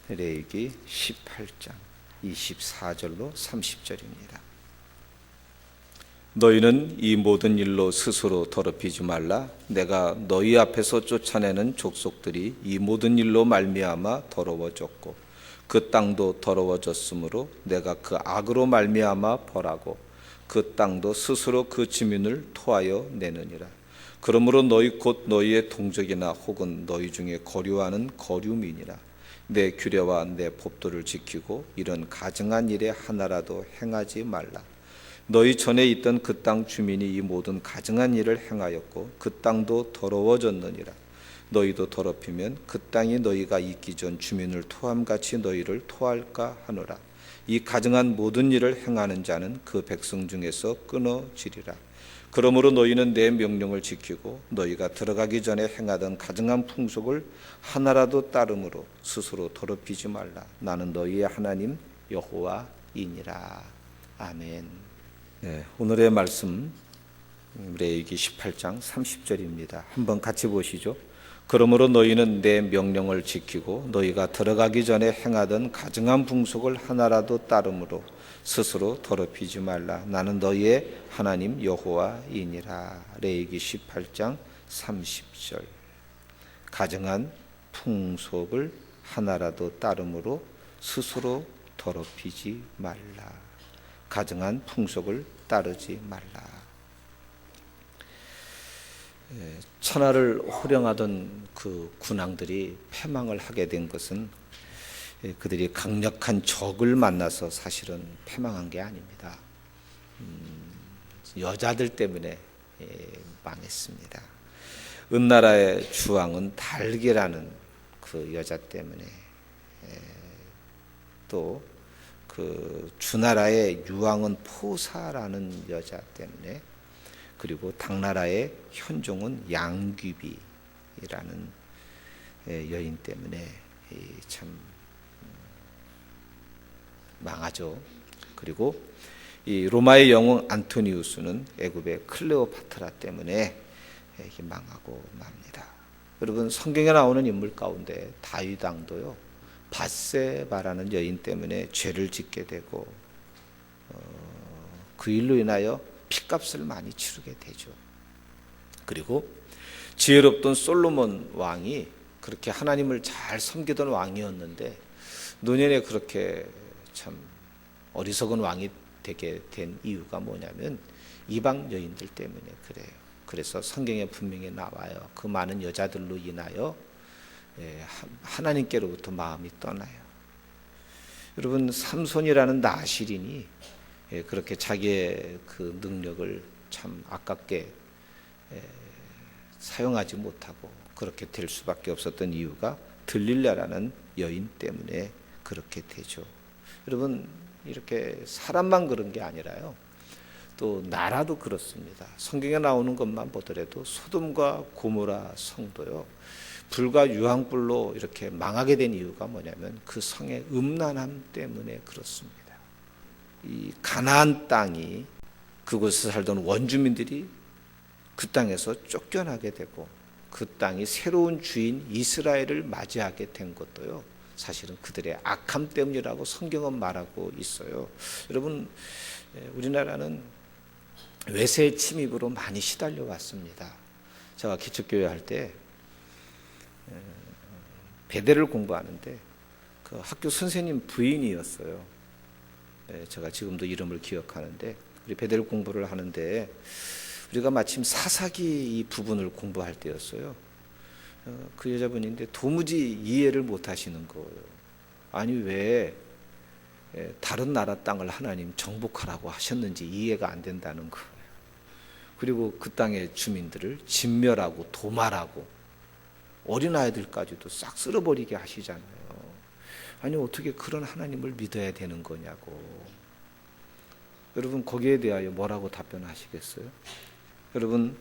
레위기 18장 24절로 30절입니다. 너희는 이 모든 일로 스스로 더럽히지 말라. 내가 너희 앞에서 쫓아내는 족속들이 이 모든 일로 말미암아 더러워졌고 그 땅도 더러워졌으므로 내가 그 악으로 말미암아 벌하고 그 땅도 스스로 그 주민을 토하여 내느니라. 그러므로 너희 곧 너희의 동족이나 혹은 너희 중에 거류하는 거류민이라 내 규례와 내 법도를 지키고 이런 가증한 일에 하나라도 행하지 말라. 너희 전에 있던 그 땅 주민이 이 모든 가증한 일을 행하였고 그 땅도 더러워졌느니라. 너희도 더럽히면 그 땅이 너희가 있기 전 주민을 토함같이 너희를 토할까 하노라. 이 가증한 모든 일을 행하는 자는 그 백성 중에서 끊어지리라. 그러므로 너희는 내 명령을 지키고 너희가 들어가기 전에 행하던 가증한 풍속을 하나라도 따름으로 스스로 더럽히지 말라. 나는 너희의 하나님 여호와이니라. 아멘. 네, 오늘의 말씀 레위기 18장 30절입니다. 한번 같이 보시죠. 그러므로 너희는 내 명령을 지키고 너희가 들어가기 전에 행하던 가증한 풍속을 하나라도 따름으로 스스로 더럽히지 말라. 나는 너희의 하나님 여호와이니라. 레위기 18장 30절. 가증한 풍속을 하나라도 따름으로 스스로 더럽히지 말라. 가증한 풍속을 따르지 말라. 천하를 호령하던 그 군왕들이 패망을 하게 된 것은 그들이 강력한 적을 만나서 사실은 패망한 게 아닙니다. 여자들 때문에 망했습니다. 은나라의 주왕은 달기라는 그 여자 때문에, 또 그 주나라의 유왕은 포사라는 여자 때문에, 그리고 당나라의 현종은 양귀비라는 여인 때문에 참 망하죠. 그리고 이 로마의 영웅 안토니우스는 애굽의 클레오파트라 때문에 망하고 맙니다. 여러분, 성경에 나오는 인물 가운데 다윗 왕도요, 밧세바라는 여인 때문에 죄를 짓게 되고 그 일로 인하여 핏값을 많이 치르게 되죠. 그리고 지혜롭던 솔로몬 왕이 그렇게 하나님을 잘 섬기던 왕이었는데 노년에 그렇게 참 어리석은 왕이 되게 된 이유가 뭐냐면 이방 여인들 때문에 그래요. 그래서 성경에 분명히 나와요. 그 많은 여자들로 인하여 하나님께로부터 마음이 떠나요. 여러분, 삼손이라는 나실인이 그렇게 자기의 그 능력을 참 아깝게 사용하지 못하고 그렇게 될 수밖에 없었던 이유가 들릴라라는 여인 때문에 그렇게 되죠. 여러분, 이렇게 사람만 그런 게 아니라요, 또 나라도 그렇습니다. 성경에 나오는 것만 보더라도 소돔과 고모라 성도요, 불과 유황불로 이렇게 망하게 된 이유가 뭐냐면 그 성의 음란함 때문에 그렇습니다. 이 가나안 땅이, 그곳에 살던 원주민들이 그 땅에서 쫓겨나게 되고 그 땅이 새로운 주인 이스라엘을 맞이하게 된 것도요, 사실은 그들의 악함 때문이라고 성경은 말하고 있어요. 여러분, 우리나라는 외세 침입으로 많이 시달려 왔습니다. 제가 기초교회 할 때 배대를 공부하는데 그 학교 선생님 부인이었어요. 제가 지금도 이름을 기억하는데, 우리 배대를 공부를 하는데 우리가 마침 사사기 이 부분을 공부할 때였어요. 그 여자분인데 도무지 이해를 못 하시는 거예요. 아니, 왜 다른 나라 땅을 하나님 정복하라고 하셨는지 이해가 안 된다는 거예요. 그리고 그 땅의 주민들을 진멸하고 도말하고 어린아이들까지도 싹 쓸어버리게 하시잖아요. 아니, 어떻게 그런 하나님을 믿어야 되는 거냐고. 여러분, 거기에 대하여 뭐라고 답변하시겠어요? 여러분,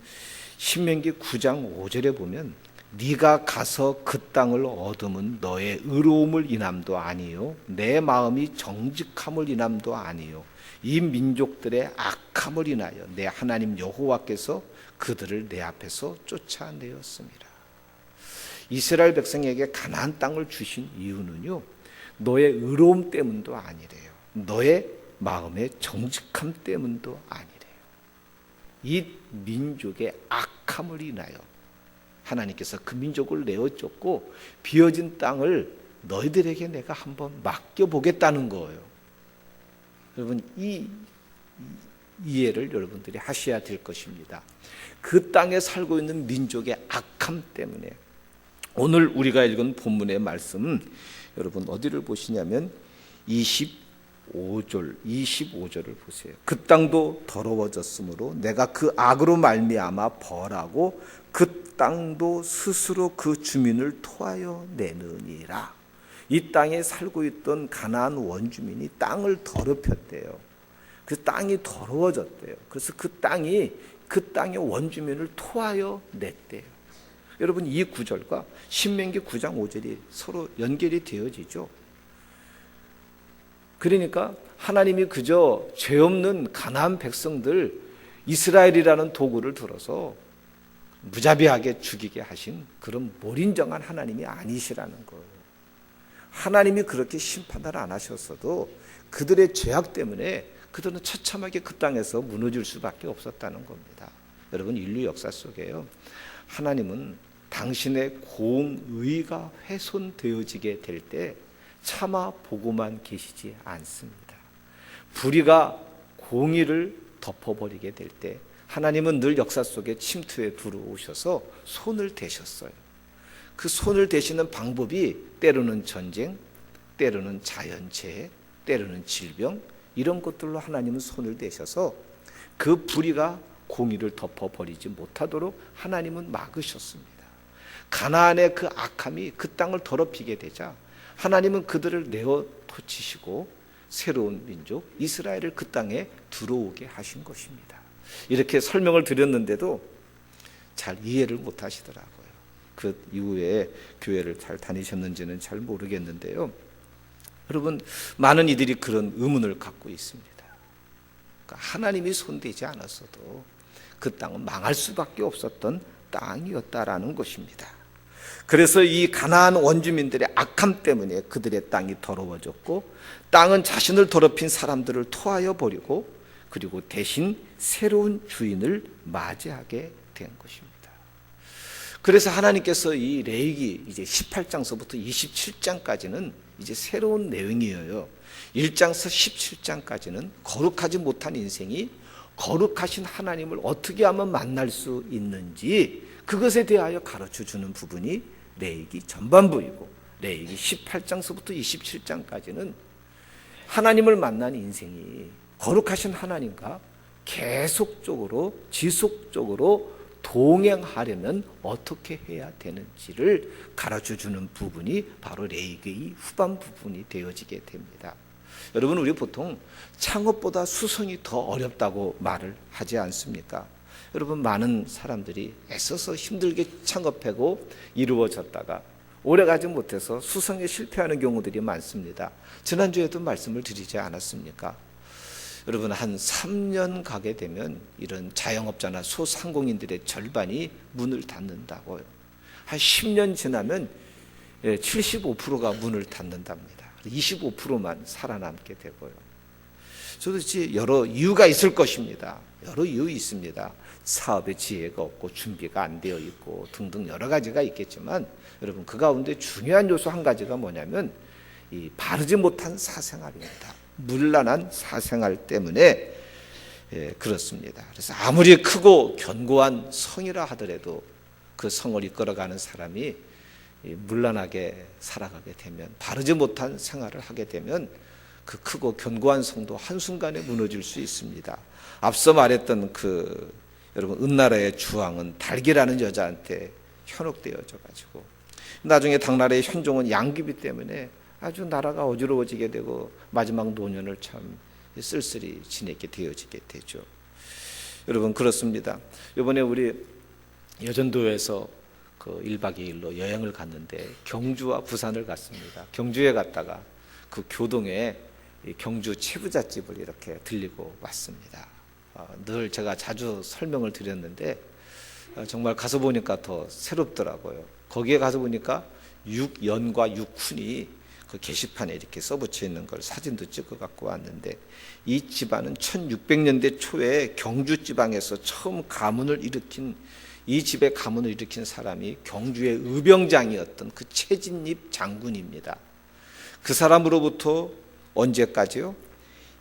신명기 9장 5절에 보면 네가 가서 그 땅을 얻으면 너의 의로움을 인함도 아니요 내 마음이 정직함을 인함도 아니요 이 민족들의 악함을 인하여 내 하나님 여호와께서 그들을 내 앞에서 쫓아내었습니다. 이스라엘 백성에게 가나안 땅을 주신 이유는요, 너의 의로움 때문도 아니래요. 너의 마음의 정직함 때문도 아니래요. 이 민족의 악함을 인하여 하나님께서 그 민족을 내어쫓고 비어진 땅을 너희들에게 내가 한번 맡겨보겠다는 거예요. 여러분, 이 이해를 여러분들이 하셔야 될 것입니다. 그 땅에 살고 있는 민족의 악함 때문에 오늘 우리가 읽은 본문의 말씀은 여러분 어디를 보시냐면 25절을 보세요. 그 땅도 더러워졌으므로 내가 그 악으로 말미암아 벌하고 그 땅도 스스로 그 주민을 토하여 내느니라. 이 땅에 살고 있던 가나안 원주민이 땅을 더럽혔대요. 그 땅이 더러워졌대요. 그래서 그 땅의 원주민을 토하여 냈대요. 여러분, 이 구절과 신명기 9장 5절이 서로 연결이 되어지죠. 그러니까 하나님이 그저 죄 없는 가나안 백성들 이스라엘이라는 도구를 들어서 무자비하게 죽이게 하신 그런 몰인정한 하나님이 아니시라는 거예요. 하나님이 그렇게 심판을 안 하셨어도 그들의 죄악 때문에 그들은 처참하게 그 땅에서 무너질 수밖에 없었다는 겁니다. 여러분, 인류 역사 속에요, 하나님은 당신의 공의가 훼손되어지게 될 때 차마 보고만 계시지 않습니다. 불의가 공의를 덮어버리게 될 때 하나님은 늘 역사 속에 침투에 들어오셔서 손을 대셨어요. 그 손을 대시는 방법이 때로는 전쟁, 때로는 자연재해, 때로는 질병, 이런 것들로 하나님은 손을 대셔서 그 불의가 공의를 덮어버리지 못하도록 하나님은 막으셨습니다. 가나안의 그 악함이 그 땅을 더럽히게 되자 하나님은 그들을 내어 토치시고 새로운 민족 이스라엘을 그 땅에 들어오게 하신 것입니다. 이렇게 설명을 드렸는데도 잘 이해를 못 하시더라고요. 그 이후에 교회를 잘 다니셨는지는 잘 모르겠는데요, 여러분, 많은 이들이 그런 의문을 갖고 있습니다. 그러니까 하나님이 손대지 않았어도 그 땅은 망할 수밖에 없었던 땅이었다라는 것입니다. 그래서 이 가나안 원주민들의 악함 때문에 그들의 땅이 더러워졌고 땅은 자신을 더럽힌 사람들을 토하여 버리고 그리고 대신 새로운 주인을 맞이하게 된 것입니다. 그래서 하나님께서 이 레위기 이제 18장서부터 27장까지는 이제 새로운 내용이에요. 1장서 17장까지는 거룩하지 못한 인생이 거룩하신 하나님을 어떻게 하면 만날 수 있는지 그것에 대하여 가르쳐 주는 부분이 레위기 전반부이고, 레위기 18장서부터 27장까지는 하나님을 만난 인생이 거룩하신 하나님과 계속적으로 지속적으로 동행하려면 어떻게 해야 되는지를 가르쳐 주는 부분이 바로 레위기 후반 부분이 되어지게 됩니다. 여러분, 우리 보통 창업보다 수성이 더 어렵다고 말을 하지 않습니까? 여러분, 많은 사람들이 애써서 힘들게 창업하고 이루어졌다가 오래가지 못해서 수성에 실패하는 경우들이 많습니다. 지난주에도 말씀을 드리지 않았습니까? 여러분, 한 3년 가게 되면 이런 자영업자나 소상공인들의 절반이 문을 닫는다고요. 한 10년 지나면 75%가 문을 닫는답니다. 25%만 살아남게 되고요. 도대체 여러 이유가 있을 것입니다. 여러 이유 있습니다. 사업의 지혜가 없고 준비가 안 되어 있고 등등 여러 가지가 있겠지만, 여러분, 그 가운데 중요한 요소 한 가지가 뭐냐면 이 바르지 못한 사생활입니다. 문란한 사생활 때문에 그렇습니다. 그래서 아무리 크고 견고한 성이라 하더라도 그 성을 이끌어가는 사람이 문란하게 살아가게 되면, 바르지 못한 생활을 하게 되면 그 크고 견고한 성도 한순간에 무너질 수 있습니다. 앞서 말했던 그 여러분 은나라의 주왕은 달기라는 여자한테 현혹되어져 가지고 나중에 당나라의 현종은 양귀비 때문에 아주 나라가 어지러워지게 되고 마지막 노년을 참 쓸쓸히 지내게 되어지게 되죠. 여러분, 그렇습니다. 이번에 우리 여전도에서 그 1박 2일로 여행을 갔는데 경주와 부산을 갔습니다. 경주에 갔다가 그 교동에 경주 채부잣집을 이렇게 들리고 왔습니다. 늘 제가 자주 설명을 드렸는데 정말 가서 보니까 더 새롭더라고요. 거기에 가서 보니까 육연과 육훈이 그 게시판에 이렇게 써붙여 있는 걸 사진도 찍어 갖고 왔는데, 이 집안은 1600년대 초에 경주 지방에서 처음 가문을 일으킨, 이 집의 가문을 일으킨 사람이 경주의 의병장이었던 그 최진립 장군입니다. 그 사람으로부터 언제까지요?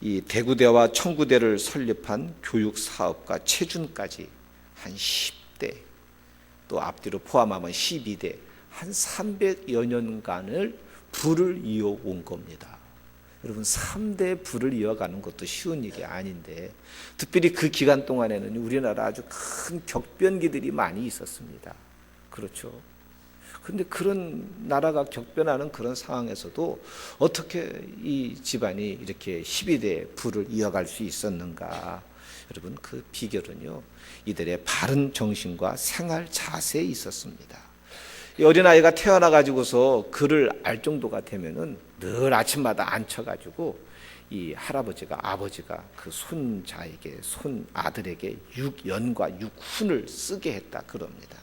이 대구대와 청구대를 설립한 교육사업가 최준까지 한 10대, 또 앞뒤로 포함하면 12대, 한 300여 년간을 부를 이어온 겁니다. 여러분, 3대 부를 이어가는 것도 쉬운 일이 아닌데, 특별히 그 기간 동안에는 우리나라 아주 큰 격변기들이 많이 있었습니다. 그렇죠. 그런데 그런 나라가 격변하는 그런 상황에서도 어떻게 이 집안이 이렇게 12대 부를 이어갈 수 있었는가? 여러분, 그 비결은요, 이들의 바른 정신과 생활 자세에 있었습니다. 이 어린아이가 태어나 가지고서 글을 알 정도가 되면은 늘 아침마다 앉혀가지고 이 할아버지가, 아버지가 그 손자에게, 손 아들에게 육연과 육훈을 쓰게 했다 그럽니다.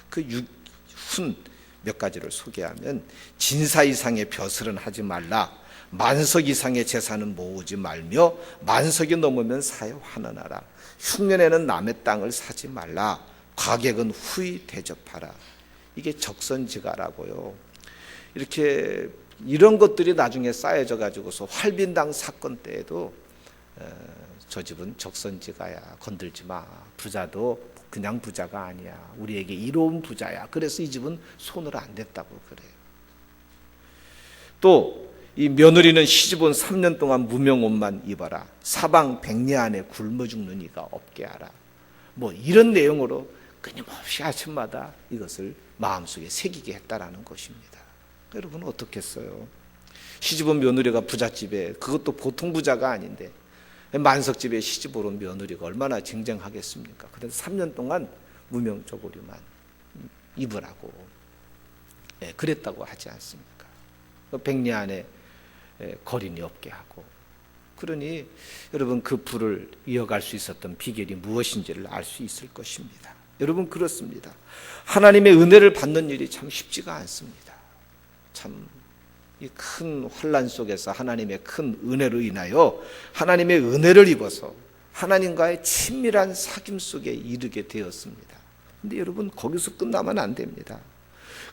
그 육훈 몇 가지를 소개하면, 진사 이상의 벼슬은 하지 말라, 만석 이상의 재산은 모으지 말며 만석이 넘으면 사에 환원하라, 흉년에는 남의 땅을 사지 말라, 과객은 후히 대접하라. 이게 적선지가라고요. 이렇게 이런 것들이 나중에 쌓여져 가지고서 활빈당 사건 때에도 저 집은 적선지가야, 건들지 마, 부자도 그냥 부자가 아니야, 우리에게 이로운 부자야, 그래서 이 집은 손을 안 댔다고 그래요. 또 이 며느리는 시집온 3년 동안 무명옷만 입어라, 사방 백리 안에 굶어 죽는 이가 없게 하라, 뭐 이런 내용으로 끊임없이 아침마다 이것을 마음속에 새기게 했다라는 것입니다. 여러분, 어떻겠어요? 시집온 며느리가 부잣집에, 그것도 보통 부자가 아닌데 만석집에 시집오러 온 며느리가 얼마나 쟁쟁하겠습니까? 그래서 3년 동안 무명저고리만 입으라고 그랬다고 하지 않습니까? 백리 안에 거린이 없게 하고. 그러니 여러분, 그 부를 이어갈 수 있었던 비결이 무엇인지를 알 수 있을 것입니다. 여러분, 그렇습니다. 하나님의 은혜를 받는 일이 참 쉽지가 않습니다. 참 이 큰 환난 속에서 하나님의 큰 은혜로 인하여 하나님의 은혜를 입어서 하나님과의 친밀한 사귐 속에 이르게 되었습니다. 그런데 여러분, 거기서 끝나면 안 됩니다.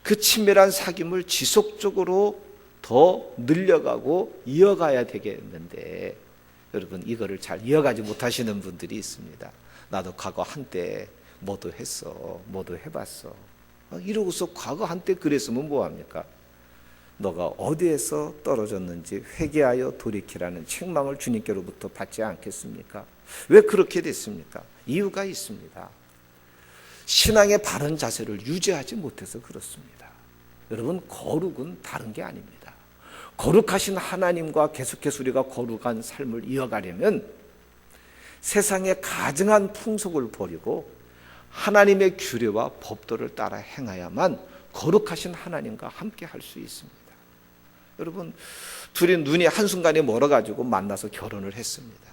그 친밀한 사귐을 지속적으로 더 늘려가고 이어가야 되겠는데, 여러분, 이거를 잘 이어가지 못하시는 분들이 있습니다. 나도 과거 한때 뭐도 했어, 뭐도 해봤어, 이러고서 과거 한때 그랬으면 뭐합니까? 너가 어디에서 떨어졌는지 회개하여 돌이키라는 책망을 주님께로부터 받지 않겠습니까? 왜 그렇게 됐습니까? 이유가 있습니다. 신앙의 바른 자세를 유지하지 못해서 그렇습니다. 여러분, 거룩은 다른 게 아닙니다. 거룩하신 하나님과 계속해서 우리가 거룩한 삶을 이어가려면 세상의 가증한 풍속을 버리고 하나님의 규례와 법도를 따라 행해야만 거룩하신 하나님과 함께 할 수 있습니다. 여러분, 둘이 눈이 한순간에 멀어가지고 만나서 결혼을 했습니다.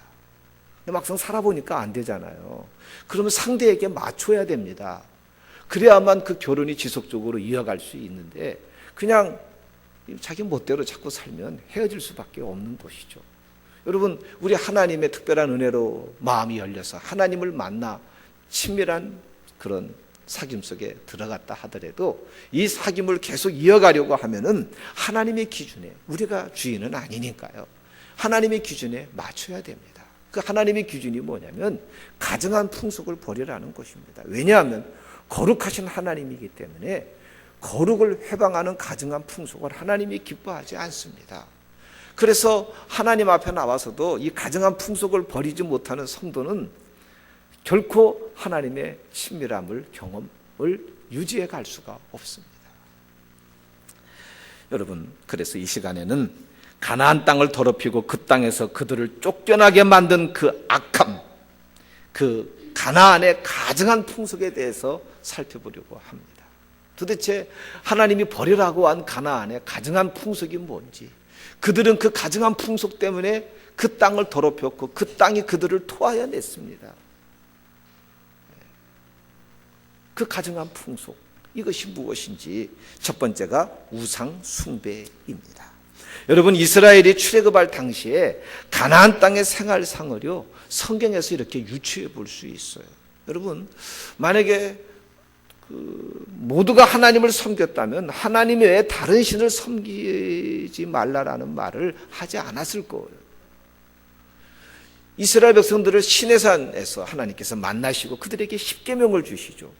근데 막상 살아보니까 안 되잖아요. 그러면 상대에게 맞춰야 됩니다. 그래야만 그 결혼이 지속적으로 이어갈 수 있는데, 그냥 자기 멋대로 자꾸 살면 헤어질 수밖에 없는 것이죠. 여러분, 우리 하나님의 특별한 은혜로 마음이 열려서 하나님을 만나 친밀한 그런 사귐 속에 들어갔다 하더라도 이 사귐을 계속 이어가려고 하면은 하나님의 기준에, 우리가 주인은 아니니까요, 하나님의 기준에 맞춰야 됩니다. 그 하나님의 기준이 뭐냐면 가증한 풍속을 버리라는 것입니다. 왜냐하면 거룩하신 하나님이기 때문에 거룩을 회방하는 가증한 풍속을 하나님이 기뻐하지 않습니다. 그래서 하나님 앞에 나와서도 이 가증한 풍속을 버리지 못하는 성도는 결코 하나님의 친밀함을, 경험을 유지해 갈 수가 없습니다. 여러분, 그래서 이 시간에는 가나안 땅을 더럽히고 그 땅에서 그들을 쫓겨나게 만든 그 악함, 그 가나안의 가증한 풍속에 대해서 살펴보려고 합니다. 도대체 하나님이 버리라고 한 가나안의 가증한 풍속이 뭔지, 그들은 그 가증한 풍속 때문에 그 땅을 더럽혔고 그 땅이 그들을 토하여 냈습니다. 그 가증한 풍속, 이것이 무엇인지 첫 번째가 우상 숭배입니다. 여러분, 이스라엘이 출애굽할 당시에 가나안 땅의 생활상을요 성경에서 이렇게 유추해 볼 수 있어요. 여러분, 만약에 모두가 하나님을 섬겼다면 하나님 외에 다른 신을 섬기지 말라라는 말을 하지 않았을 거예요. 이스라엘 백성들을 시내산에서 하나님께서 만나시고 그들에게 십계명을 주시죠.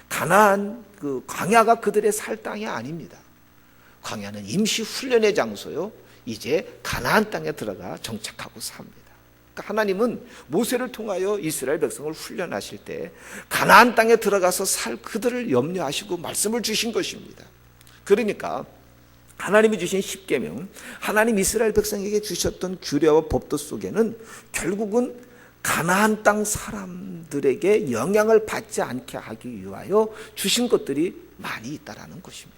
가나안 광야가 그들의 살 땅이 아닙니다. 광야는 임시 훈련의 장소요. 이제 가나안 땅에 들어가 정착하고 삽니다. 그러니까 하나님은 모세를 통하여 이스라엘 백성을 훈련하실 때 가나안 땅에 들어가서 살 그들을 염려하시고 말씀을 주신 것입니다. 그러니까 하나님이 주신 십계명, 하나님 이스라엘 백성에게 주셨던 규례와 법도 속에는 결국은 가나안 땅 사람들에게 영향을 받지 않게 하기 위하여 주신 것들이 많이 있다라는 것입니다.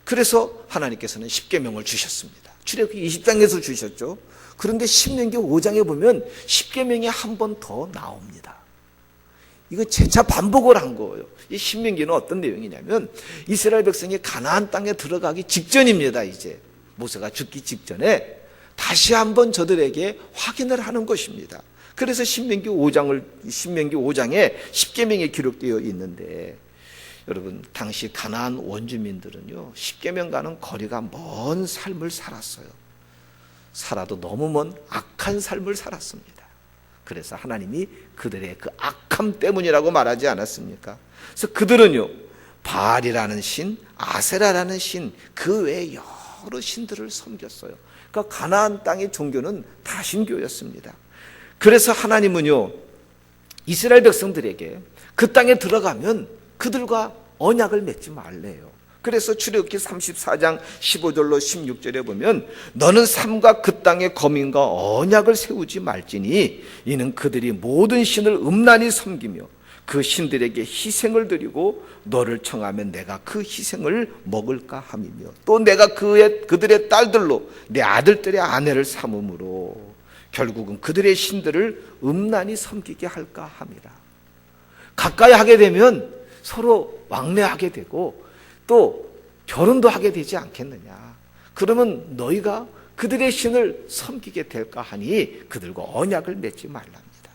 그래서 하나님께서는 십계명을 주셨습니다. 출애굽기 20장에서 주셨죠. 그런데 신명기 5장에 보면 십계명이 한 번 더 나옵니다. 이거 재차 반복을 한 거예요. 이 신명기는 어떤 내용이냐면 이스라엘 백성이 가나안 땅에 들어가기 직전입니다. 이제 모세가 죽기 직전에 다시 한번 저들에게 확인을 하는 것입니다. 그래서 신명기 5장에 십계명이 기록되어 있는데, 여러분, 당시 가나안 원주민들은요 십계명과는 거리가 먼 삶을 살았어요. 살아도 너무 먼 악한 삶을 살았습니다. 그래서 하나님이 그들의 그 악함 때문이라고 말하지 않았습니까? 그래서 그들은요 바알이라는 신, 아세라라는 신, 그 외에 여러 신들을 섬겼어요. 그러니까 가나안 땅의 종교는 다 신교였습니다. 그래서 하나님은요 이스라엘 백성들에게 그 땅에 들어가면 그들과 언약을 맺지 말래요. 그래서 출애굽기 34장 15절로 16절에 보면 너는 삼가 그 땅의 거민과 언약을 세우지 말지니 이는 그들이 모든 신을 음란히 섬기며 그 신들에게 희생을 드리고 너를 청하면 내가 그 희생을 먹을까 함이며 또 내가 그들의 딸들로 내 아들들의 아내를 삼음으로 결국은 그들의 신들을 음란히 섬기게 할까 함이라. 가까이 하게 되면 서로 왕래하게 되고 또 결혼도 하게 되지 않겠느냐. 그러면 너희가 그들의 신을 섬기게 될까 하니 그들과 언약을 맺지 말랍니다.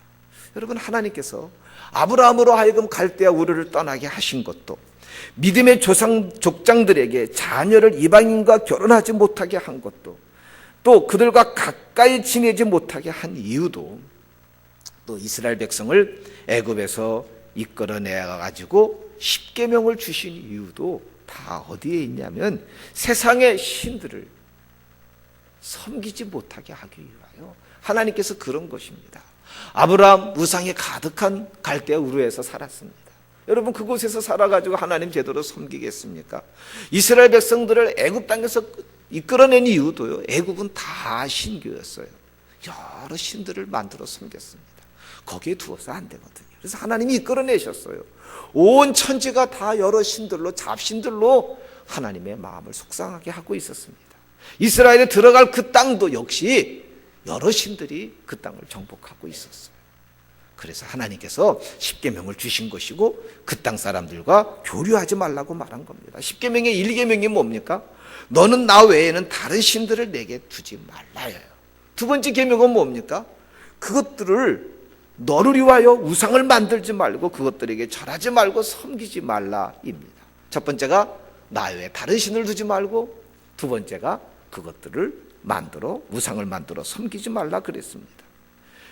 여러분, 하나님께서 아브라함으로 하여금 갈대아 우르를 떠나게 하신 것도, 믿음의 족장들에게 자녀를 이방인과 결혼하지 못하게 한 것도, 또 그들과 가까이 지내지 못하게 한 이유도, 또 이스라엘 백성을 애굽에서 이끌어내가지고 십계명을 주신 이유도 다 어디에 있냐면 세상의 신들을 섬기지 못하게 하기 위하여 하나님께서 그런 것입니다. 아브라함 우상이 가득한 갈대아 우르에서 살았습니다. 여러분, 그곳에서 살아가지고 하나님 제대로 섬기겠습니까? 이스라엘 백성들을 애굽 땅에서 이끌어낸 이유도요, 애굽은 다 신교였어요. 여러 신들을 만들어 섬겼습니다. 거기에 두어서 안 되거든요. 그래서 하나님이 이끌어내셨어요. 온 천지가 다 여러 신들로, 잡신들로 하나님의 마음을 속상하게 하고 있었습니다. 이스라엘에 들어갈 그 땅도 역시 여러 신들이 그 땅을 정복하고 있었어요. 그래서 하나님께서 십계명을 주신 것이고 그 땅 사람들과 교류하지 말라고 말한 겁니다. 십계명의 1계명이 뭡니까? 너는 나 외에는 다른 신들을 내게 두지 말라예요. 두 번째 계명은 뭡니까? 그것들을 너를 위하여 우상을 만들지 말고 그것들에게 절하지 말고 섬기지 말라입니다. 첫 번째가 나 외에 다른 신을 두지 말고, 두 번째가 그것들을 우상을 만들어 섬기지 말라 그랬습니다.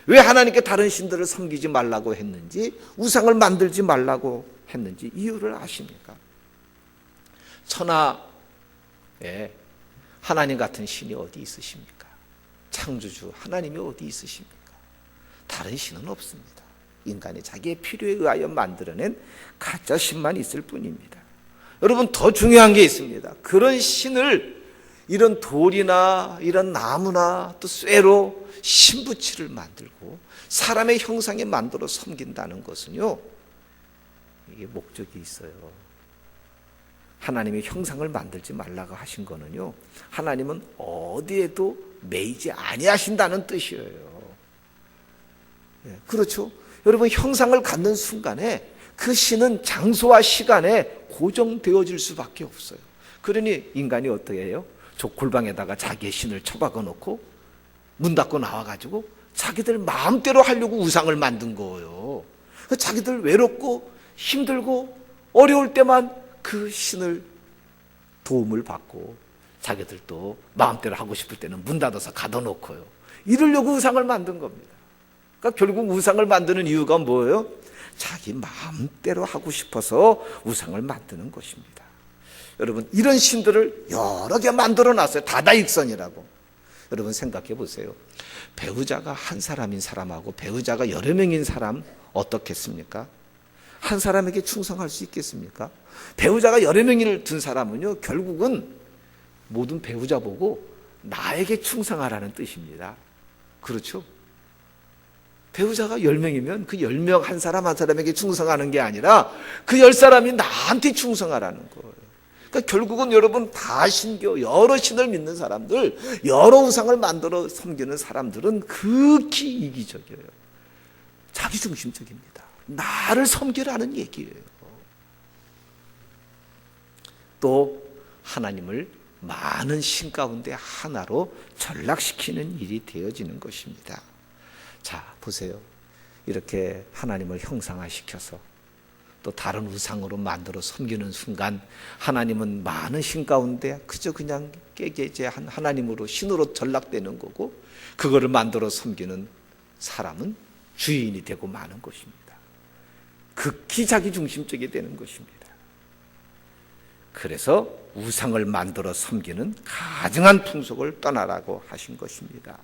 왜 하나님께 다른 신들을 섬기지 말라고 했는지, 우상을 만들지 말라고 했는지 이유를 아십니까? 천하에 하나님 같은 신이 어디 있으십니까? 창조주 하나님이 어디 있으십니까? 다른 신은 없습니다. 인간이 자기의 필요에 의하여 만들어낸 가짜 신만 있을 뿐입니다. 여러분, 더 중요한 게 있습니다. 그런 신을 이런 돌이나 이런 나무나 또 쇠로 신부치를 만들고 사람의 형상에 만들어 섬긴다는 것은요, 이게 목적이 있어요. 하나님의 형상을 만들지 말라고 하신 거는요, 하나님은 어디에도 매이지 아니하신다는 뜻이에요. 그렇죠? 여러분, 형상을 갖는 순간에 그 신은 장소와 시간에 고정되어질 수밖에 없어요. 그러니 인간이 어떻게 해요? 골방에다가 자기의 신을 처박아 놓고 문 닫고 나와가지고 자기들 마음대로 하려고 우상을 만든 거예요. 자기들 외롭고 힘들고 어려울 때만 그 신을 도움을 받고 자기들도 마음대로 하고 싶을 때는 문 닫아서 가둬놓고요. 이러려고 우상을 만든 겁니다. 그러니까 결국 우상을 만드는 이유가 뭐예요? 자기 마음대로 하고 싶어서 우상을 만드는 것입니다. 여러분, 이런 신들을 여러 개 만들어 놨어요. 다다익선이라고. 여러분 생각해 보세요. 배우자가 한 사람인 사람하고 배우자가 여러 명인 사람 어떻겠습니까? 한 사람에게 충성할 수 있겠습니까? 배우자가 여러 명을 둔 사람은요, 결국은 모든 배우자 보고 나에게 충성하라는 뜻입니다. 그렇죠? 배우자가 10명이면 그 10명 한 사람 한 사람에게 충성하는 게 아니라 그 10사람이 나한테 충성하라는 거예요. 그러니까 결국은 여러분, 다 신교, 여러 신을 믿는 사람들, 여러 우상을 만들어 섬기는 사람들은 극히 이기적이에요. 자기중심적입니다. 나를 섬기라는 얘기예요. 또 하나님을 많은 신 가운데 하나로 전락시키는 일이 되어지는 것입니다. 자, 보세요. 이렇게 하나님을 형상화시켜서 또 다른 우상으로 만들어 섬기는 순간 하나님은 많은 신 가운데 그저 그냥 깨개제한 하나님으로 신으로 전락되는 거고, 그거를 만들어 섬기는 사람은 주인이 되고 마는 것입니다. 극히 자기중심적이 되는 것입니다. 그래서 우상을 만들어 섬기는 가증한 풍속을 떠나라고 하신 것입니다.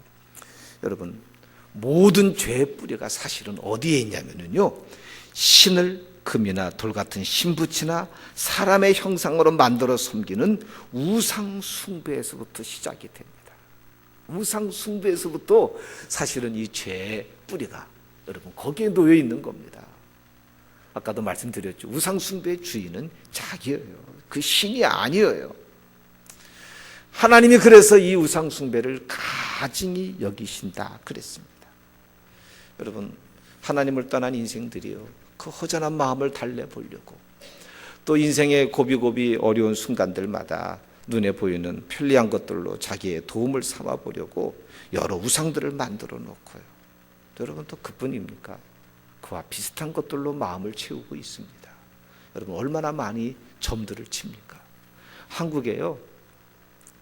여러분, 모든 죄의 뿌리가 사실은 어디에 있냐면요, 신을 금이나 돌 같은 신붙이나 사람의 형상으로 만들어 섬기는 우상 숭배에서부터 시작이 됩니다. 우상 숭배에서부터 사실은 이 죄의 뿌리가 여러분 거기에 놓여 있는 겁니다. 아까도 말씀드렸죠. 우상 숭배의 주인은 자기예요. 그 신이 아니에요. 하나님이 그래서 이 우상 숭배를 가증히 여기신다 그랬습니다. 여러분, 하나님을 떠난 인생들이요, 그 허전한 마음을 달래보려고 또 인생의 고비고비 어려운 순간들마다 눈에 보이는 편리한 것들로 자기의 도움을 삼아보려고 여러 우상들을 만들어 놓고요. 여러분, 또 그뿐입니까? 그와 비슷한 것들로 마음을 채우고 있습니다. 여러분, 얼마나 많이 점들을 칩니까? 한국에요,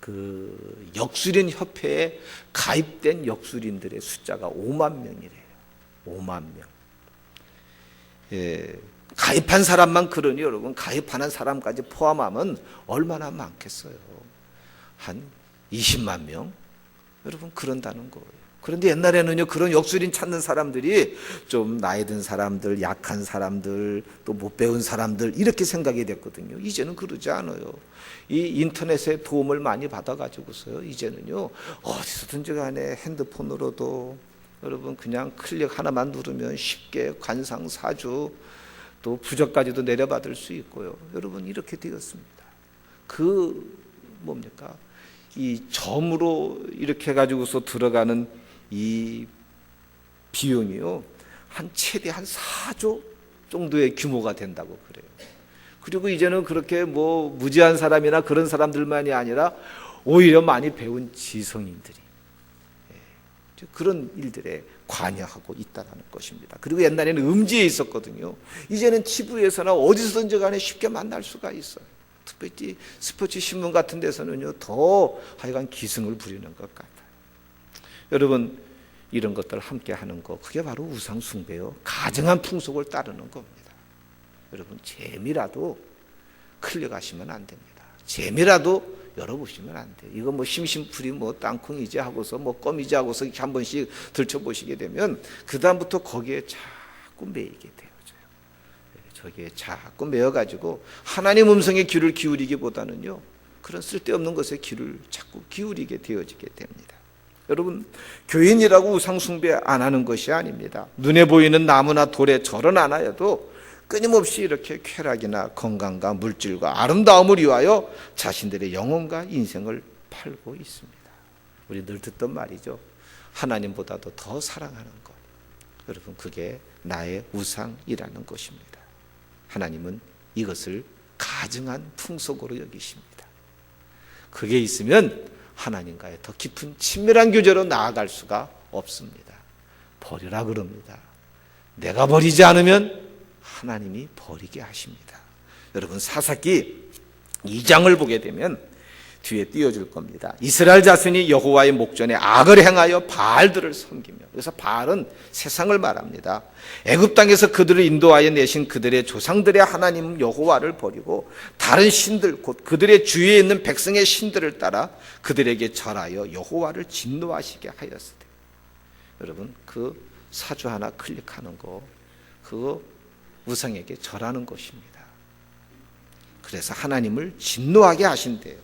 그 역술인 협회에 가입된 역술인들의 숫자가 5만 명이래요. 5만 명. 예, 가입한 사람만 그러니 여러분, 가입하는 사람까지 포함하면 얼마나 많겠어요? 한 20만 명? 여러분, 그런다는 거예요. 그런데 옛날에는요, 그런 역술인 찾는 사람들이 좀 나이 든 사람들, 약한 사람들, 또 못 배운 사람들, 이렇게 생각이 됐거든요. 이제는 그러지 않아요. 이 인터넷의 도움을 많이 받아가지고서요, 이제는요, 어디서든지 간에 핸드폰으로도 여러분 그냥 클릭 하나만 누르면 쉽게 관상, 사주, 또 부적까지도 내려받을 수 있고요. 여러분, 이렇게 되었습니다. 그 뭡니까? 이 점으로 이렇게 해가지고서 들어가는 이 비용이요, 한 최대 한 4조 정도의 규모가 된다고 그래요. 그리고 이제는 그렇게 뭐 무지한 사람이나 그런 사람들만이 아니라 오히려 많이 배운 지성인들이 그런 일들에 관여하고 있다는 것입니다. 그리고 옛날에는 음지에 있었거든요. 이제는 TV에서나 어디서든지 간에 쉽게 만날 수가 있어요. 특별히 스포츠 신문 같은 데서는요, 더 하여간 기승을 부리는 것 같아요. 여러분, 이런 것들 함께 하는 거, 그게 바로 우상 숭배요, 가증한 풍속을 따르는 겁니다. 여러분, 재미라도 클릭하시면 안 됩니다. 재미라도 열어보시면 안 돼요. 이거 뭐 심심풀이 뭐 땅콩이지 하고서 뭐 껌이지 하고서 한 번씩 들춰보시게 되면 그 다음부터 거기에 자꾸 매이게 되어져요. 저기에 자꾸 매여가지고 하나님 음성의 귀를 기울이기보다는요, 그런 쓸데없는 것에 귀를 자꾸 기울이게 되어지게 됩니다. 여러분, 교인이라고 우상 숭배 안 하는 것이 아닙니다. 눈에 보이는 나무나 돌에 절은 안 하여도 끊임없이 이렇게 쾌락이나 건강과 물질과 아름다움을 위하여 자신들의 영혼과 인생을 팔고 있습니다. 우리 늘 듣던 말이죠. 하나님보다도 더 사랑하는 것. 여러분, 그게 나의 우상이라는 것입니다. 하나님은 이것을 가증한 풍속으로 여기십니다. 그게 있으면 하나님과의 더 깊은 친밀한 교제로 나아갈 수가 없습니다. 버리라 그럽니다. 내가 버리지 않으면 하나님이 버리게 하십니다. 여러분, 사사기 2장을 보게 되면 뒤에 띄워줄 겁니다. 이스라엘 자손이 여호와의 목전에 악을 행하여 바알들을 섬기며, 그래서 바알은 세상을 말합니다. 애굽 땅에서 그들을 인도하여 내신 그들의 조상들의 하나님 여호와를 버리고 다른 신들, 곧 그들의 주위에 있는 백성의 신들을 따라 그들에게 절하여 여호와를 진노하시게 하였으되. 여러분, 그 사주 하나 클릭하는 거, 그거 우상에게 절하는 것입니다. 그래서 하나님을 진노하게 하신대요.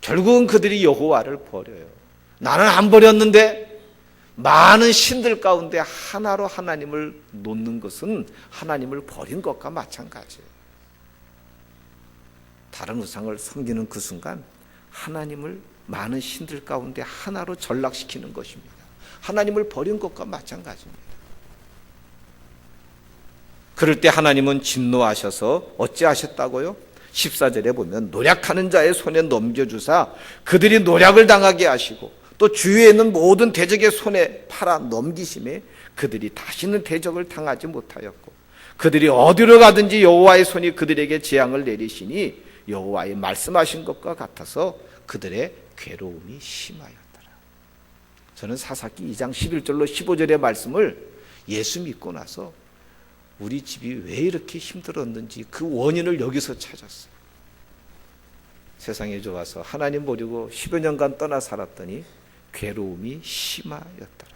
결국은 그들이 여호와를 버려요. 나는 안 버렸는데 많은 신들 가운데 하나로 하나님을 놓는 것은 하나님을 버린 것과 마찬가지예요. 다른 우상을 섬기는 그 순간 하나님을 많은 신들 가운데 하나로 전락시키는 것입니다. 하나님을 버린 것과 마찬가지입니다. 그럴 때 하나님은 진노하셔서 어찌하셨다고요? 14절에 보면 노략하는 자의 손에 넘겨주사 그들이 노략을 당하게 하시고 또 주위에 있는 모든 대적의 손에 팔아 넘기심에 그들이 다시는 대적을 당하지 못하였고 그들이 어디로 가든지 여호와의 손이 그들에게 재앙을 내리시니 여호와의 말씀하신 것과 같아서 그들의 괴로움이 심하였더라. 저는 사사기 2장 11절로 15절의 말씀을 예수 믿고 나서 우리 집이 왜 이렇게 힘들었는지 그 원인을 여기서 찾았어요. 세상에 좋아서 하나님 버리고 10여 년간 떠나 살았더니 괴로움이 심하였더라.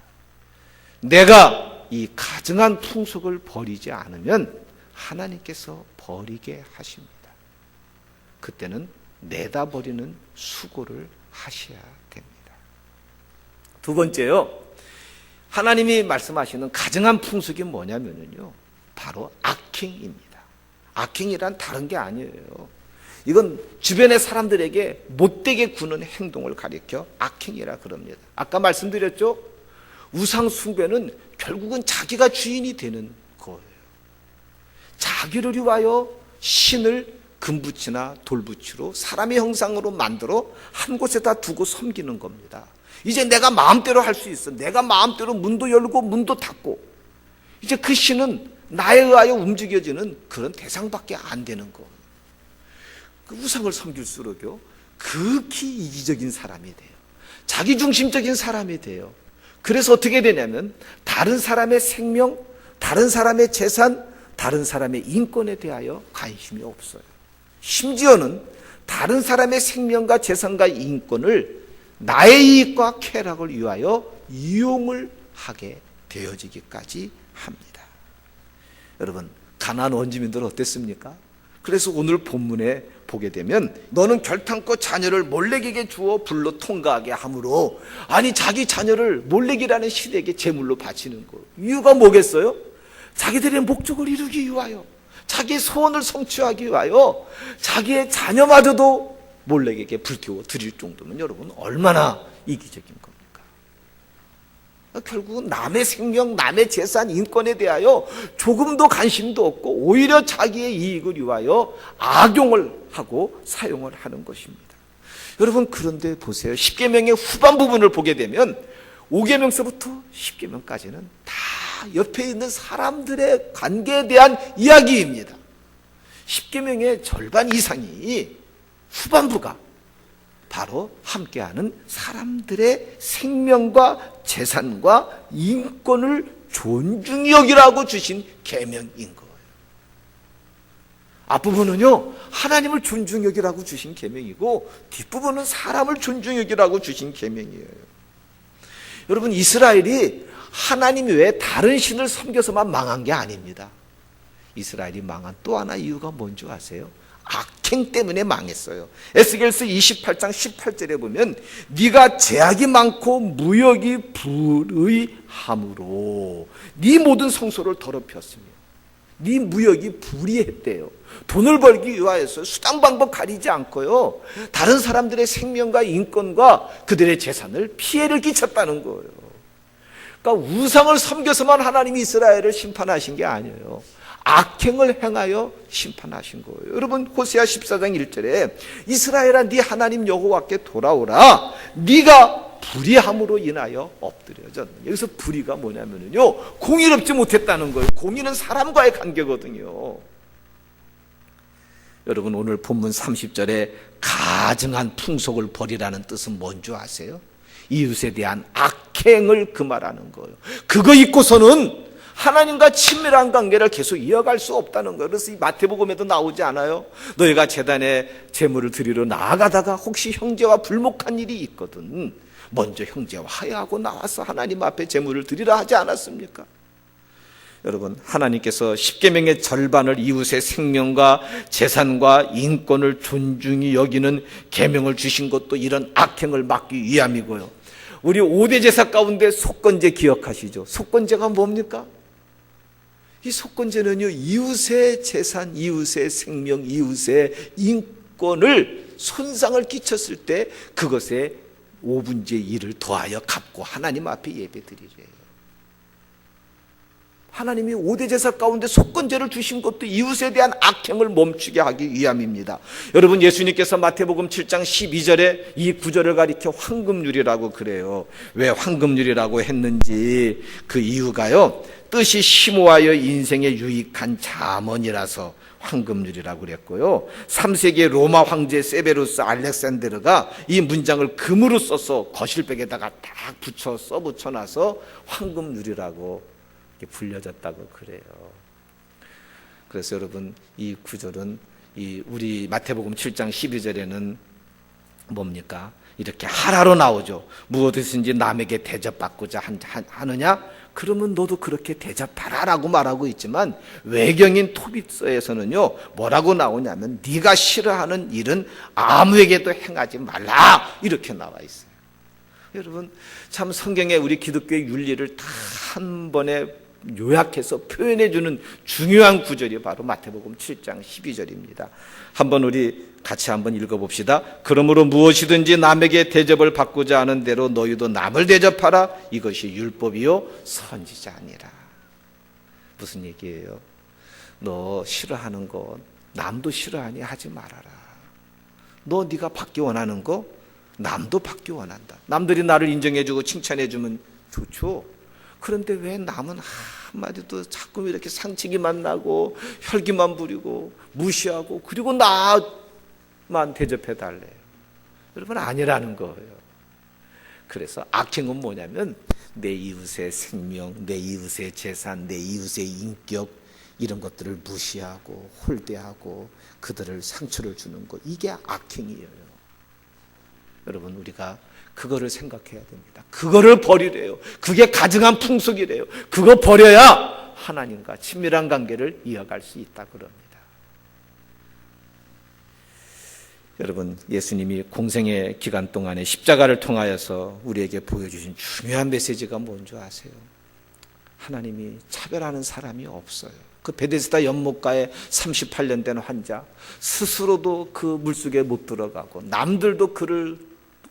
내가 이 가증한 풍속을 버리지 않으면 하나님께서 버리게 하십니다. 그때는 내다 버리는 수고를 하셔야 됩니다. 두 번째요, 하나님이 말씀하시는 가증한 풍속이 뭐냐면요, 바로 악행입니다. 악행이란 다른 게 아니에요. 이건 주변의 사람들에게 못되게 구는 행동을 가리켜 악행이라 그럽니다. 아까 말씀드렸죠? 우상 숭배는 결국은 자기가 주인이 되는 거예요. 자기를 위하여 신을 금붙이나 돌붙이로 사람의 형상으로 만들어 한 곳에다 두고 섬기는 겁니다. 이제 내가 마음대로 할 수 있어. 내가 마음대로 문도 열고 문도 닫고, 이제 그 신은 나에 의하여 움직여지는 그런 대상밖에 안 되는 거. 그 우상을 섬길수록요, 극히 이기적인 사람이 돼요. 자기중심적인 사람이 돼요. 그래서 어떻게 되냐면 다른 사람의 생명, 다른 사람의 재산, 다른 사람의 인권에 대하여 관심이 없어요. 심지어는 다른 사람의 생명과 재산과 인권을 나의 이익과 쾌락을 위하여 이용을 하게 되어지기까지 합니다. 여러분, 가나안 원주민들은 어땠습니까? 그래서 오늘 본문에 보게 되면 너는 결탄코 자녀를 몰렉에게 주어 불로 통과하게 하므로, 아니 자기 자녀를 몰렉이라는 신에게 제물로 바치는 거, 이유가 뭐겠어요? 자기들의 목적을 이루기 위하여, 자기의 소원을 성취하기 위하여 자기의 자녀마저도 몰렉에게 불태워 드릴 정도면 여러분 얼마나 이기적인 겁니까? 결국은 남의 생명, 남의 재산, 인권에 대하여 조금도 관심도 없고 오히려 자기의 이익을 위하여 악용을 하고 사용을 하는 것입니다. 여러분, 그런데 보세요. 10계명의 후반 부분을 보게 되면 5계명서부터 10계명까지는 다 옆에 있는 사람들의 관계에 대한 이야기입니다. 10계명의 절반 이상이 후반부가 바로 함께하는 사람들의 생명과 재산과 인권을 존중히 여기라고 주신 계명인 거예요. 앞부분은요, 하나님을 존중히 여기라고 주신 계명이고 뒷부분은 사람을 존중히 여기라고 주신 계명이에요. 여러분, 이스라엘이 하나님 외에 다른 신을 섬겨서만 망한 게 아닙니다. 이스라엘이 망한 또 하나 이유가 뭔지 아세요? 악행 때문에 망했어요. 에스겔서 28장 18절에 보면 네가 제약이 많고 무역이 불의함으로 네 모든 성소를 더럽혔으며 네 무역이 불의했대요. 돈을 벌기 위하여서 수단 방법 가리지 않고요, 다른 사람들의 생명과 인권과 그들의 재산을 피해를 끼쳤다는 거예요. 그러니까 우상을 섬겨서만 하나님이 이스라엘을 심판하신 게 아니에요. 악행을 행하여 심판하신 거예요. 여러분 호세아 14장 1절에 이스라엘아 네 하나님 여호와께 돌아오라. 네가 불의함으로 인하여 엎드려졌느냐. 여기서 불의가 뭐냐면요, 공의롭지 못했다는 거예요. 공의는 사람과의 관계거든요. 여러분 오늘 본문 30절에 가증한 풍속을 버리라는 뜻은 뭔 줄 아세요? 이웃에 대한 악행을 금하라는 거예요. 그거 잊고서는 하나님과 친밀한 관계를 계속 이어갈 수 없다는 거예요. 그래서 이 마태복음에도 나오지 않아요? 너희가 제단에 제물을 드리러 나아가다가 혹시 형제와 불목한 일이 있거든 먼저 형제와 화해하고 나와서 하나님 앞에 제물을 드리라 하지 않았습니까? 여러분 하나님께서 십계명의 절반을 이웃의 생명과 재산과 인권을 존중히 여기는 계명을 주신 것도 이런 악행을 막기 위함이고요. 우리 5대 제사 가운데 속건제 기억하시죠? 속건제가 뭡니까? 이 속건제는요, 이웃의 재산, 이웃의 생명, 이웃의 인권을 손상을 끼쳤을 때 그것에 5분의 1을 더하여 갚고 하나님 앞에 예배드리래요. 하나님이 5대 제사 가운데 속건제를 주신 것도 이웃에 대한 악행을 멈추게 하기 위함입니다. 여러분 예수님께서 마태복음 7장 12절에 이 구절을 가리켜 황금률이라고 그래요. 왜 황금률이라고 했는지 그 이유가요, 뜻이 심오하여 인생에 유익한 잠언이라서 황금률이라고 그랬고요. 3세기 로마 황제 세베루스 알렉산드르가 이 문장을 금으로 써서 거실백에다가 딱 써붙여놔서 황금률이라고 불려졌다고 그래요. 그래서 여러분 이 구절은 우리 마태복음 7장 12절에는 뭡니까? 이렇게 하라로 나오죠. 무엇이든지 남에게 대접받고자 하느냐? 그러면 너도 그렇게 대접하라라고 말하고 있지만 외경인 토비서에서는요 뭐라고 나오냐면 네가 싫어하는 일은 아무에게도 행하지 말라 이렇게 나와 있어요. 여러분 참 성경에 우리 기독교의 윤리를 다 한 번에 요약해서 표현해 주는 중요한 구절이 바로 마태복음 7장 12절입니다. 한번 우리 같이 한번 읽어봅시다. 그러므로 무엇이든지 남에게 대접을 받고자 하는 대로 너희도 남을 대접하라. 이것이 율법이요 선지자니라. 무슨 얘기예요? 너 싫어하는 거 남도 싫어하니 하지 말아라. 너 네가 받기 원하는 거 남도 받기 원한다. 남들이 나를 인정해주고 칭찬해주면 좋죠. 그런데 왜 남은 한마디도 자꾸 이렇게 상치기만 나고 혈기만 부리고 무시하고 그리고 나만 대접해달래요. 여러분 아니라는 거예요. 그래서 악행은 뭐냐면 내 이웃의 생명, 내 이웃의 재산, 내 이웃의 인격 이런 것들을 무시하고 홀대하고 그들을 상처를 주는 것, 이게 악행이에요. 여러분 우리가 그거를 생각해야 됩니다. 그거를 버리래요. 그게 가증한 풍속이래요. 그거 버려야 하나님과 친밀한 관계를 이어갈 수 있다 그럽니다. 여러분 예수님이 공생의 기간 동안에 십자가를 통하여서 우리에게 보여주신 중요한 메시지가 뭔지 아세요? 하나님이 차별하는 사람이 없어요. 그 베데스다 연못가에 38년 된 환자 스스로도 그 물속에 못 들어가고 남들도 그를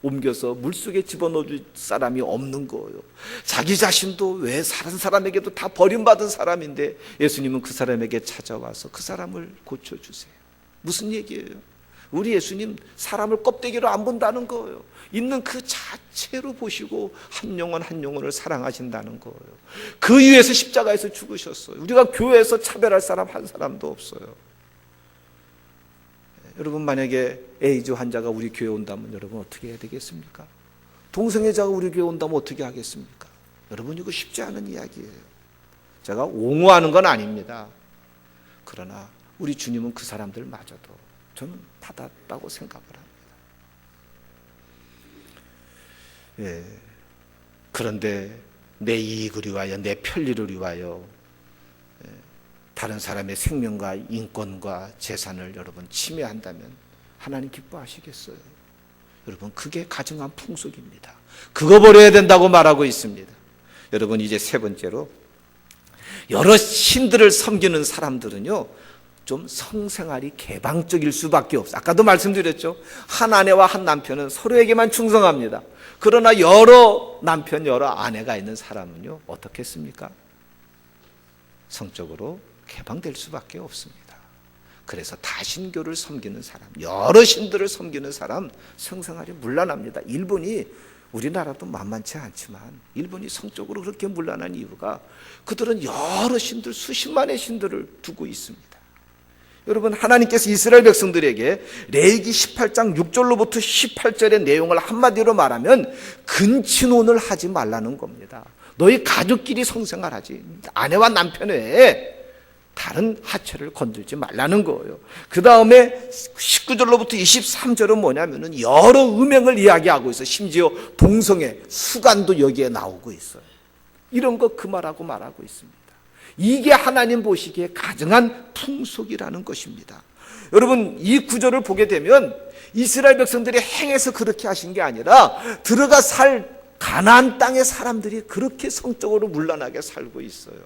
옮겨서 물속에 집어넣을 사람이 없는 거예요. 자기 자신도 왜 다른 사람에게도 다 버림받은 사람인데 예수님은 그 사람에게 찾아와서 그 사람을 고쳐주세요. 무슨 얘기예요? 우리 예수님 사람을 껍데기로 안 본다는 거예요. 있는 그 자체로 보시고 한 영혼 한 영혼을 사랑하신다는 거예요. 그 위에서 십자가에서 죽으셨어요. 우리가 교회에서 차별할 사람 한 사람도 없어요. 여러분 만약에 에이즈 환자가 우리 교회 온다면 여러분 어떻게 해야 되겠습니까? 동성애자가 우리 교회 온다면 어떻게 하겠습니까? 여러분 이거 쉽지 않은 이야기예요. 제가 옹호하는 건 아닙니다. 그러나 우리 주님은 그 사람들마저도 저는 받았다고 생각을 합니다. 예. 그런데 내 이익을 위하여 내 편리를 위하여 다른 사람의 생명과 인권과 재산을 여러분 침해한다면 하나님 기뻐하시겠어요? 여러분 그게 가증한 풍속입니다. 그거 버려야 된다고 말하고 있습니다. 여러분 이제 세 번째로 여러 신들을 섬기는 사람들은요 좀 성생활이 개방적일 수밖에 없어요. 아까도 말씀드렸죠. 한 아내와 한 남편은 서로에게만 충성합니다. 그러나 여러 남편 여러 아내가 있는 사람은요 어떻겠습니까? 성적으로 해방될 수밖에 없습니다. 그래서 다신교를 섬기는 사람, 여러 신들을 섬기는 사람 성생활이 문란합니다. 일본이 우리나라도 만만치 않지만 일본이 성적으로 그렇게 문란한 이유가 그들은 여러 신들, 수십만의 신들을 두고 있습니다. 여러분, 하나님께서 이스라엘 백성들에게 레위기 18장 6절로부터 18절의 내용을 한마디로 말하면 근친혼을 하지 말라는 겁니다. 너희 가족끼리 성생활하지, 아내와 남편 외에 다른 하체를 건들지 말라는 거예요. 그 다음에 19절로부터 23절은 뭐냐면은 여러 음행을 이야기하고 있어요. 심지어 동성애, 수간도 여기에 나오고 있어요. 이런 거 금하라고 말하고 있습니다. 이게 하나님 보시기에 가증한 풍속이라는 것입니다. 여러분, 이 구절을 보게 되면 이스라엘 백성들이 행해서 그렇게 하신 게 아니라 들어가 살 가나안 땅의 사람들이 그렇게 성적으로 문란하게 살고 있어요.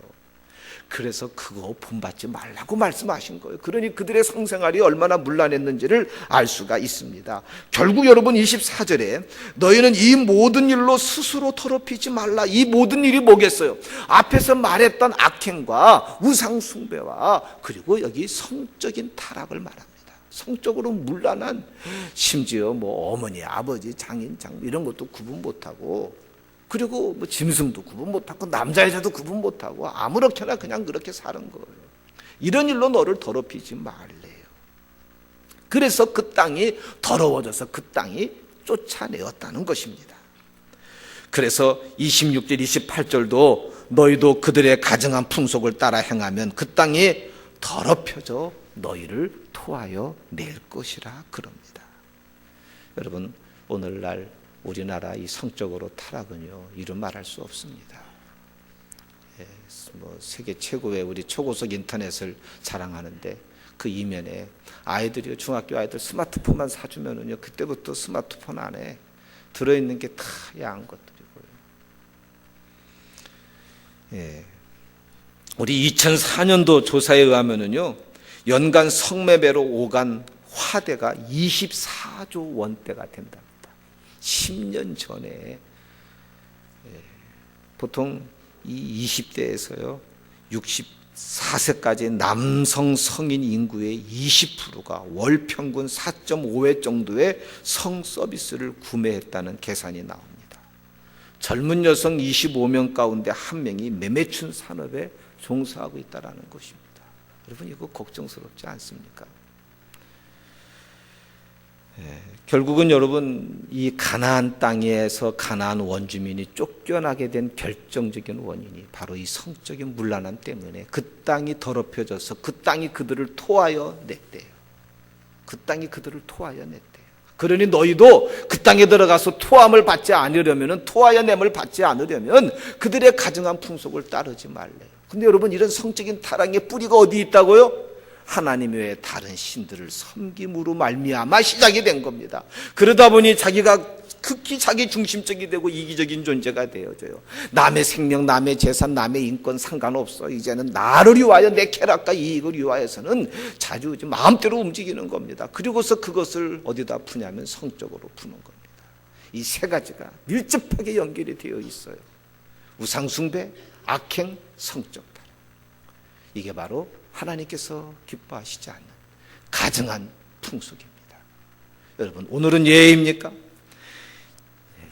그래서 그거 본받지 말라고 말씀하신 거예요. 그러니 그들의 성생활이 얼마나 문란했는지를 알 수가 있습니다. 결국 여러분 24절에 너희는 이 모든 일로 스스로 더럽히지 말라. 이 모든 일이 뭐겠어요? 앞에서 말했던 악행과 우상 숭배와 그리고 여기 성적인 타락을 말합니다. 성적으로 문란한, 심지어 뭐 어머니, 아버지, 장인, 장모 이런 것도 구분 못하고, 그리고 뭐 짐승도 구분 못하고 남자 여자도 구분 못하고 아무렇게나 그냥 그렇게 사는 거예요. 이런 일로 너를 더럽히지 말래요. 그래서 그 땅이 더러워져서 그 땅이 쫓아내었다는 것입니다. 그래서 26절 28절도 너희도 그들의 가증한 풍속을 따라 행하면 그 땅이 더럽혀져 너희를 토하여 낼 것이라 그럽니다. 여러분, 오늘날 우리나라 이 성적으로 타락은요, 이루 말할 수 없습니다. 뭐 세계 최고의 우리 초고속 인터넷을 자랑하는데 그 이면에 아이들이, 중학교 아이들 스마트폰만 사주면은요, 그때부터 스마트폰 안에 들어있는 게 다 야한 것들이고요. 우리 2004년도 조사에 의하면은요, 연간 성매매로 오간 화대가 24조 원대가 된다. 10년 전에 보통 이 20대에서요 64세까지 남성 성인 인구의 20%가 월 평균 4.5회 정도의 성 서비스를 구매했다는 계산이 나옵니다. 젊은 여성 25명 가운데 1명이 매매춘 산업에 종사하고 있다는 것입니다. 여러분, 이거 걱정스럽지 않습니까? 결국은 여러분, 이 가나안 땅에서 가나안 원주민이 쫓겨나게 된 결정적인 원인이 바로 이 성적인 문란함 때문에 그 땅이 더럽혀져서 그 땅이 그들을 토하여 냈대요. 그 땅이 그들을 토하여 냈대요. 그러니 너희도 그 땅에 들어가서 토함을 받지 않으려면, 토하여 냄을 받지 않으려면 그들의 가증한 풍속을 따르지 말래요. 근데 여러분, 이런 성적인 타락의 뿌리가 어디 있다고요? 하나님 외에 다른 신들을 섬김으로 말미암아 시작이 된 겁니다. 그러다 보니 자기가 극히 자기 중심적이 되고 이기적인 존재가 되어져요. 남의 생명, 남의 재산, 남의 인권 상관없어. 이제는 나를 위하여, 내 쾌락과 이익을 위하여서는 자주 마음대로 움직이는 겁니다. 그리고서 그것을 어디다 푸냐면 성적으로 푸는 겁니다. 이 세 가지가 밀접하게 연결이 되어 있어요. 우상숭배, 악행, 성적 타락. 이게 바로 하나님께서 기뻐하시지 않는 가증한 풍속입니다. 여러분, 오늘은 예입니까?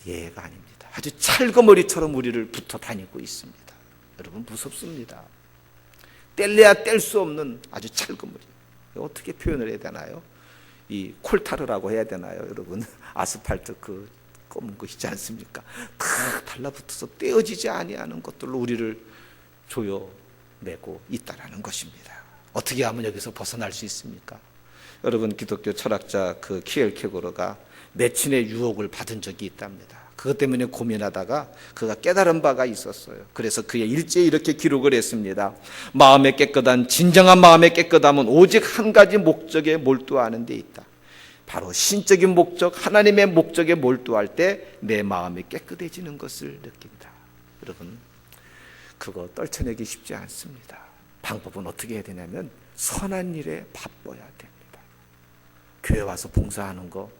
예가 아닙니다. 아주 찰거머리처럼 우리를 붙어 다니고 있습니다. 여러분, 무섭습니다. 뗄래야 뗄 수 없는 아주 찰거머리. 어떻게 표현을 해야 되나요? 이 콜타르라고 해야 되나요? 여러분, 아스팔트 그 검은 거 있지 않습니까? 다 달라붙어서 떼어지지 아니하는 것들로 우리를 조여내고 있다라는 것입니다. 어떻게 하면 여기서 벗어날 수 있습니까? 여러분, 기독교 철학자 그 키엘케고르가 매친의 유혹을 받은 적이 있답니다. 그것 때문에 고민하다가 그가 깨달은 바가 있었어요. 그래서 그의 일지에 이렇게 기록을 했습니다. 마음의 깨끗한, 진정한 마음의 깨끗함은 오직 한 가지 목적에 몰두하는 데 있다. 바로 신적인 목적, 하나님의 목적에 몰두할 때 내 마음이 깨끗해지는 것을 느낀다. 여러분, 그거 떨쳐내기 쉽지 않습니다. 방법은 어떻게 해야 되냐면 선한 일에 바빠야 됩니다. 교회 와서 봉사하는 거,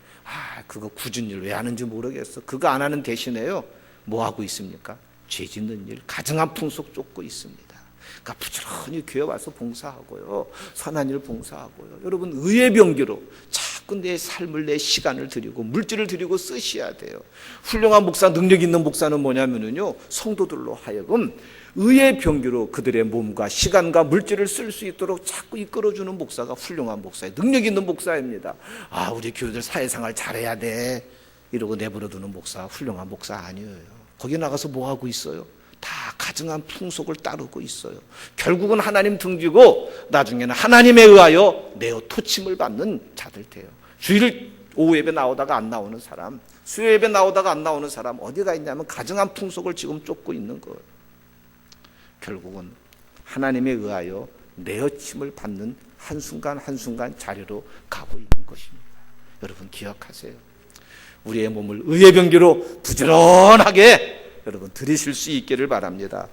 그거 굳은 일 왜 하는지 모르겠어. 그거 안 하는 대신에요, 뭐 하고 있습니까? 죄 짓는 일, 가증한 풍속 쫓고 있습니다. 그러니까 부지런히 교회 와서 봉사하고요. 선한 일 봉사하고요. 여러분 의의 병기로 자꾸 내 삶을 내 시간을 드리고 물질을 드리고 쓰셔야 돼요. 훌륭한 목사, 능력 있는 목사는 뭐냐면요, 성도들로 하여금 의의 병기로 그들의 몸과 시간과 물질을 쓸 수 있도록 자꾸 이끌어주는 목사가 훌륭한 목사예요. 능력 있는 목사입니다. 아, 우리 교회들 사회생활 잘해야 돼 이러고 내버려두는 목사 훌륭한 목사 아니에요. 거기 나가서 뭐 하고 있어요? 다 가증한 풍속을 따르고 있어요. 결국은 하나님 등지고 나중에는 하나님에 의하여 내어 토침을 받는 자들 돼요. 주일 오후 예배 나오다가 안 나오는 사람, 수요 예배 나오다가 안 나오는 사람 어디가 있냐면 가증한 풍속을 지금 쫓고 있는 거예요. 결국은 하나님에 의하여 내어침을 받는 한순간 한순간 자리로 가고 있는 것입니다. 여러분 기억하세요. 우리의 몸을 의의 병기로 부지런하게 여러분 들이실 수 있기를 바랍니다.